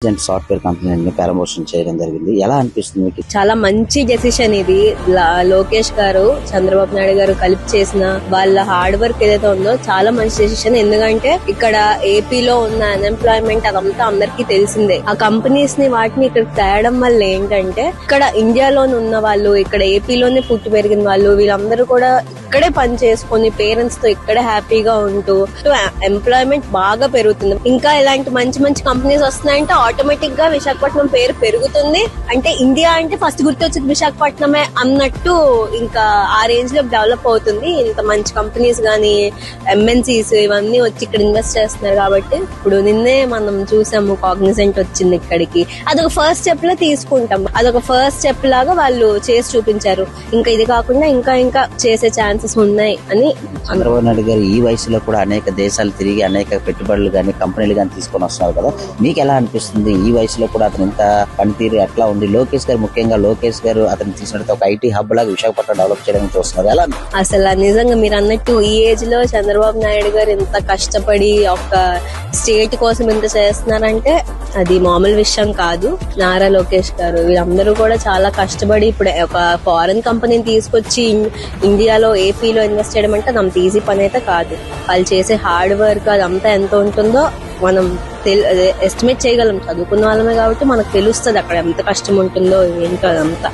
Software company ప్రారంభోత్సవం చేయడం జరిగింది. ఎలా అనిపిస్తుంది మీకు? చాలా మంచి డెసిషన్ ఇది. లోకేష్ గారు, చంద్రబాబు నాయుడు గారు కలిపి చేసిన వాళ్ళ హార్డ్ వర్క్ ఏదైతే ఉందో చాలా మంచి డెసిషన్. ఎందుకంటే ఇక్కడ ఏపీలో ఉన్న అన్ఎంప్లాయ్మెంట్ అదంతా అందరికీ తెలిసిందే. ఆ కంపెనీస్ ని వాటిని ఇక్కడ తేయడం వల్ల ఏంటంటే ఇక్కడ ఇండియాలోనే ఉన్న వాళ్ళు, ఇక్కడ ఏపీలోనే పుట్టి పెరిగిన వాళ్ళు, వీళ్ళందరూ కూడా ఇక్కడే పని చేసుకుని పేరెంట్స్ తో ఇక్కడే హ్యాపీగా ఉంటూ ఎంప్లాయ్మెంట్ బాగా పెరుగుతుంది. ఇంకా ఇలాంటి మంచి మంచి కంపెనీస్ వస్తున్నాయంటే ఆటోమేటిక్ గా విశాఖపట్నం పేరు పెరుగుతుంది. అంటే ఇండియా అంటే ఫస్ట్ గుర్తొచ్చేది విశాఖపట్నమే అన్నట్టు ఇంకా ఆ రేంజ్ లో డెవలప్ అవుతుంది. ఇంత మంచి కంపెనీస్ గానీ ఎంఎన్సీస్ ఇవన్నీ వచ్చి ఇక్కడ ఇన్వెస్ట్ చేస్తున్నారు కాబట్టి ఇప్పుడు నిన్నే మనం చూసాము కాగ్నిసెంట్ వచ్చింది ఇక్కడికి. అదొక ఫస్ట్ స్టెప్ లా తీసుకుంటాం. అదొక ఫస్ట్ స్టెప్ లాగా వాళ్ళు చేసి చూపించారు. ఇంకా ఇది కాకుండా ఇంకా ఇంకా చేసే ఛాన్సెస్ ఉన్నాయి అని. చంద్రబాబు నాయుడు గారు ఈ వయసులో కూడా అనేక దేశాలు తిరిగి అనేక పెట్టుబడులు గానీ కంపెనీలు గానీ తీసుకొని వస్తున్నారు కదా, మీకు ఎలా అనిపిస్తుంది? ఈ వయసులో కూడా అతను ఇంత పనితీరు ఎట్లా ఉంది? లోకేష్ గారు, ముఖ్యంగా లోకేష్ గారు అతను తీసినట్టు ఒక ఐటీ హబ్ లాగా విశాఖపట్నం డెవలప్ చేయడానికి చూస్తున్నారు. ఎలా అసలు నిజంగా మీరు అన్నట్టు ఈ ఏజ్ లో చంద్రబాబు నాయుడు గారు ఇంత కష్టపడి ఒక స్టేట్ కోసం ఇంత చేస్తున్నారంటే అది మామూలు విషయం కాదు. నారా లోకేష్ గారు వీళ్ళందరూ కూడా చాలా కష్టపడి ఇప్పుడు ఒక ఫారెన్ కంపెనీని తీసుకొచ్చి ఇండియాలో ఏపీలో ఇన్వెస్ట్ చేయడం అంటే అది అంత ఈజీ పని అయితే కాదు. వాళ్ళు చేసే హార్డ్ వర్క్ అదంతా ఎంత ఉంటుందో మనం ఎస్టిమేట్ చేయగలం. చదువుకున్న వాళ్ళమే కాబట్టి మనకు తెలుస్తుంది అక్కడ ఎంత కష్టం ఉంటుందో ఏంటో అదంతా.